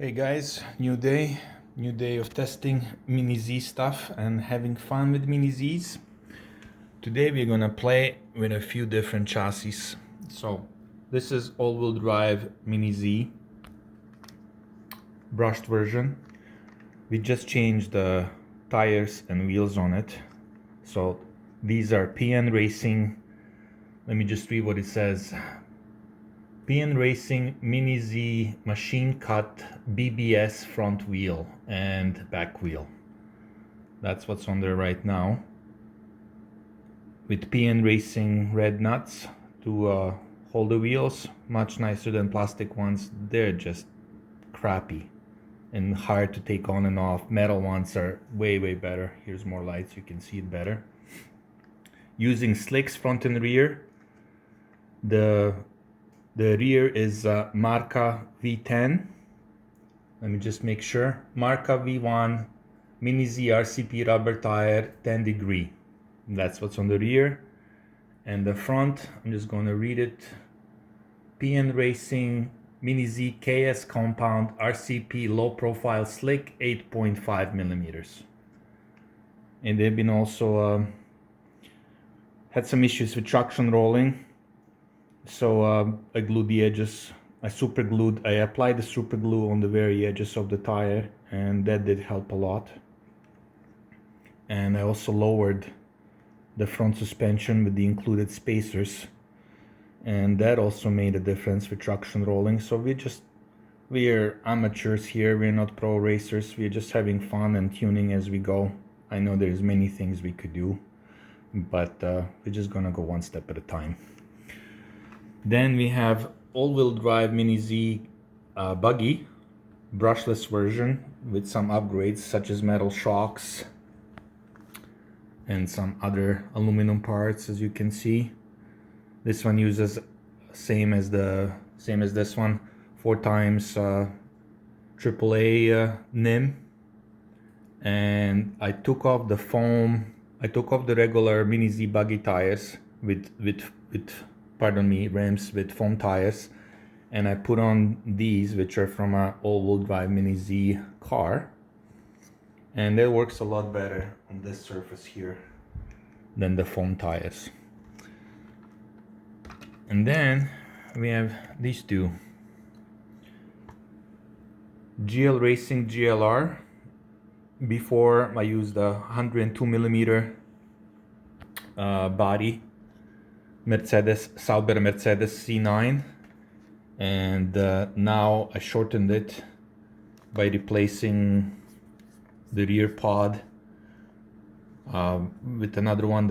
Hey guys, new day of testing Mini Z stuff and having fun with Mini Zs. Today we're gonna play with a few different chassis. So this is all-wheel drive Mini Z brushed version. We just changed the tires and wheels on it. So these are PN Racing. Let me just read what it says. PN Racing Mini Z machine cut BBS front wheel and back wheel. That's what's on there right now. With PN Racing red nuts to hold the wheels, much nicer than plastic ones. They're just crappy and hard to take on and off. Metal ones are way better. Here's more lights, you can see it better. Using slicks front and rear. The rear is Marka V10. Let me just make sure. Marka V1 Mini Z RCP rubber tire 10 degree. That's what's on the rear. And the front, I'm just going to read it. PN Racing Mini Z KS compound RCP low profile slick 8.5 millimeters. And they've been also had some issues with traction rolling. So I glued the edges, I applied the super glue on the very edges of the tire, and that did help a lot. And I also lowered the front suspension with the included spacers, and that also made a difference with traction rolling. So we're amateurs here, we're not pro racers, we're just having fun and tuning as we go. I know there's many things we could do, but we're just gonna go one step at a time. Then we have all-wheel drive Mini Z buggy, brushless version with some upgrades such as metal shocks and some other aluminum parts, as you can see. This one uses same as this one, 4 times AAA Nihm, and I took off the foam. I took off the regular Mini Z buggy tires with rims with foam tires, and I put on these, which are from an all-wheel drive Mini Z car, and it works a lot better on this surface here than the foam tires. And then we have these two Racing GLR. Before I used a 102 millimeter body Sauber Mercedes C9, and now I shortened it by replacing the rear pod with another one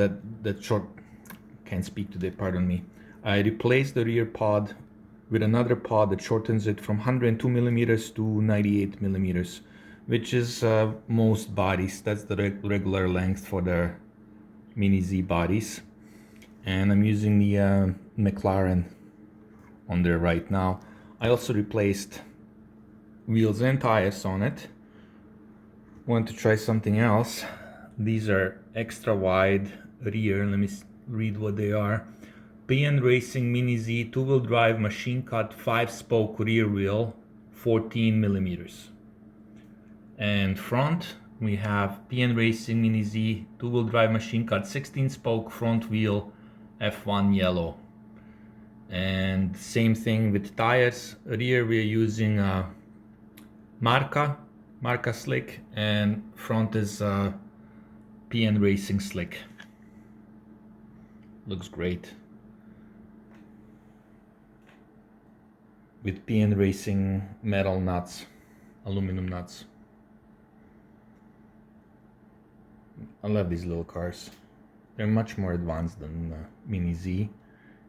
can't speak today, pardon me. I replaced the rear pod with another pod that shortens it from 102 millimeters to 98 millimeters, which is most bodies. That's the regular length for the Mini Z bodies. And I'm using the McLaren on there right now. I also replaced wheels and tires on it. Want to try something else. These are extra wide rear. Let me read what they are. PN Racing Mini Z 2-wheel drive machine cut 5-spoke rear wheel 14 millimeters. And front we have PN Racing Mini Z 2-wheel drive machine cut 16-spoke front wheel F1 yellow. And same thing with tires. Rear we're using Marka slick, and front is PN Racing slick. Looks great with PN Racing metal nuts, aluminum nuts. I love these little cars. They're much more advanced than Mini Z,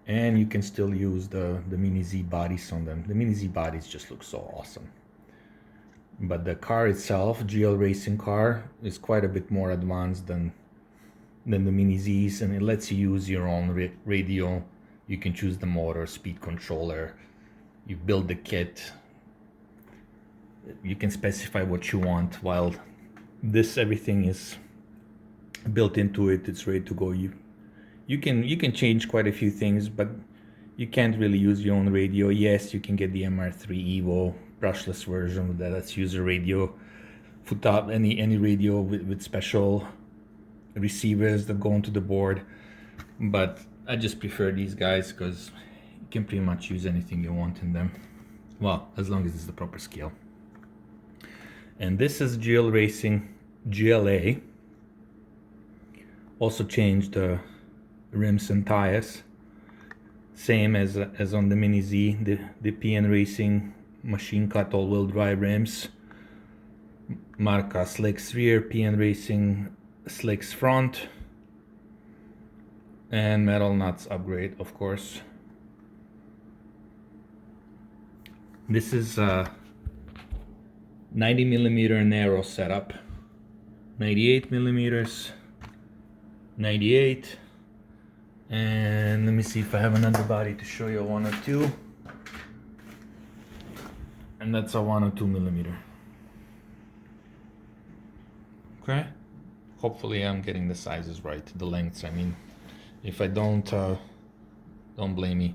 and you can still use the Mini Z bodies on them. The Mini Z bodies just look so awesome. But the car itself, GL Racing car, is quite a bit more advanced than the Mini Zs, and it lets you use your own radio. You can choose the motor, speed controller, you build the kit. You can specify what you want, while this, everything is built into it, it's ready to go. You can change quite a few things, but you can't really use your own radio. Yes, you can get the MR3 Evo brushless version of that. That's user radio, Futaba, any radio with special receivers that go onto the board. But I just prefer these guys because you can pretty much use anything you want in them. Well, as long as it's the proper scale. And this is Racing GLA. Also changed the rims and tires. Same as on the Mini Z, the PN Racing machine cut all-wheel drive rims. Marka slicks rear, PN Racing slicks front. And metal nuts upgrade, of course. This is a 90mm narrow setup. 98mm, 98. And let me see if I have another body to show you, 102. And that's a 102mm. Okay. Hopefully I'm getting the sizes right, the lengths, I mean. If I don't blame me.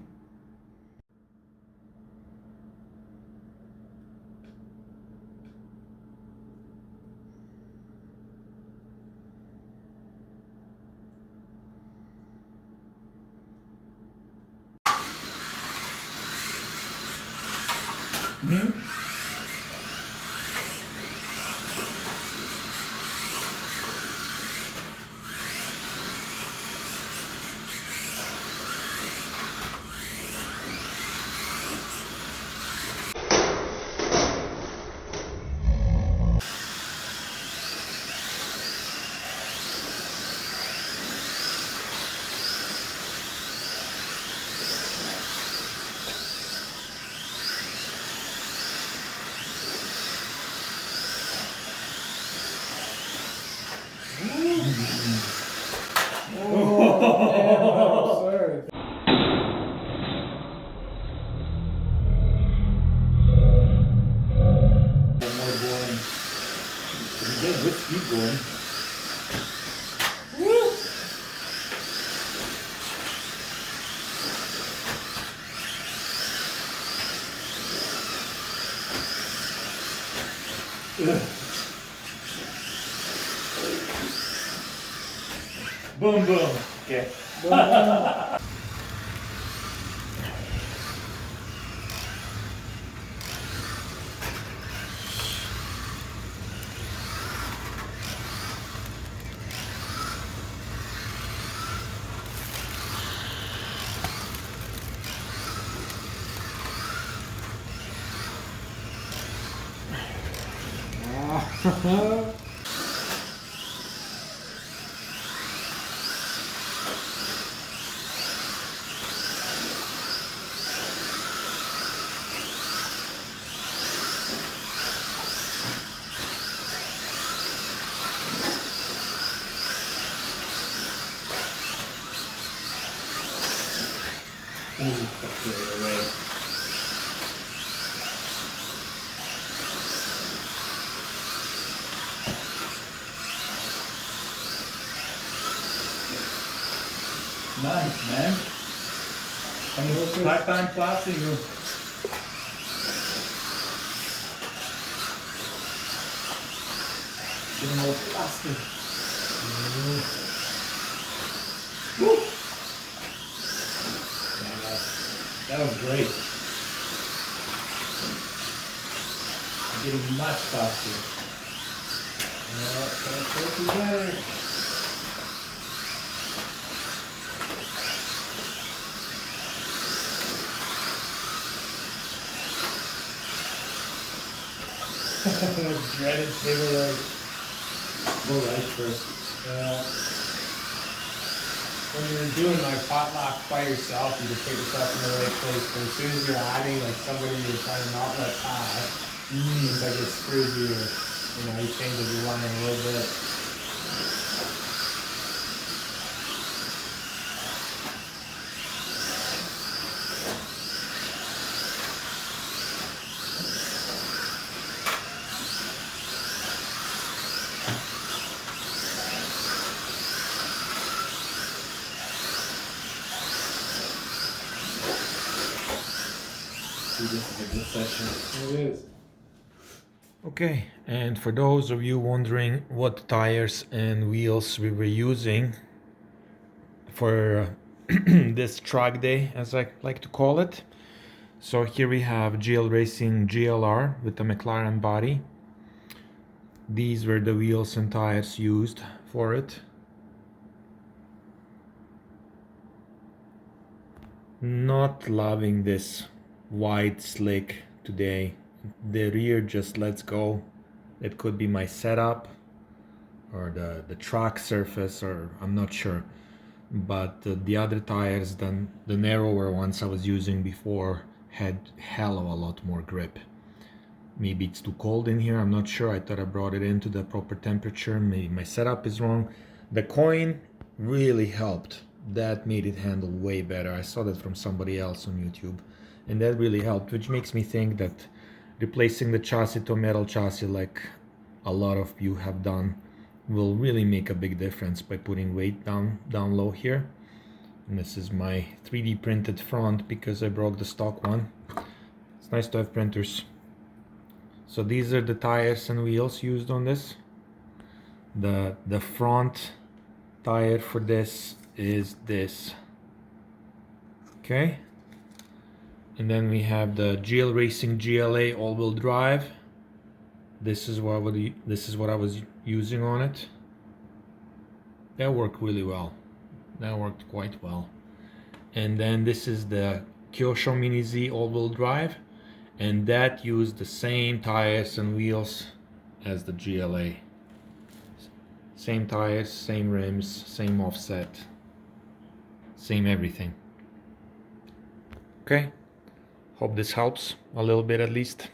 Mm-hmm. Oh, sorry. More boring. You get good speed going. Woo! Boom, boom. Okay. Nice, man. Part-time class, you. Getting more plastic. Woo! That was great. I'm getting much faster. Put it together. Dreaded table leg. Go right first. When you're doing like potluck by yourself, you just put yourself in the right place. But as soon as you're adding like somebody you're trying to not let pass, it's like it screws you. You know, you change your running a little bit. This is a good session. It is. Okay, and for those of you wondering what tires and wheels we were using for this track day, as I like to call it. So here we have Racing GLR with the McLaren body. These were the wheels and tires used for it. Not loving this wide slick today. The rear just lets go. It could be my setup or the track surface, or I'm not sure. But the other tires, than the narrower ones I was using before, had hell of a lot more grip. Maybe it's too cold in here, I'm not sure. I thought I brought it into the proper temperature. Maybe my setup is wrong. The coin really helped. That made it handle way better. I saw that from somebody else on YouTube, and that really helped, which makes me think that replacing the chassis to a metal chassis, like a lot of you have done, will really make a big difference by putting weight down low here. And this is my 3D printed front because I broke the stock one. It's nice to have printers. So these are the tires and wheels used on this. The front tire for this is this. Okay. And then we have the Racing GLA all-wheel drive. This is what I was using on it. That worked really well. That worked quite well. And then this is the Kyosho Mini Z all-wheel drive, and that used the same tires and wheels as the GLA. Same tires, same rims, same offset, same everything. Okay, hope this helps a little bit at least.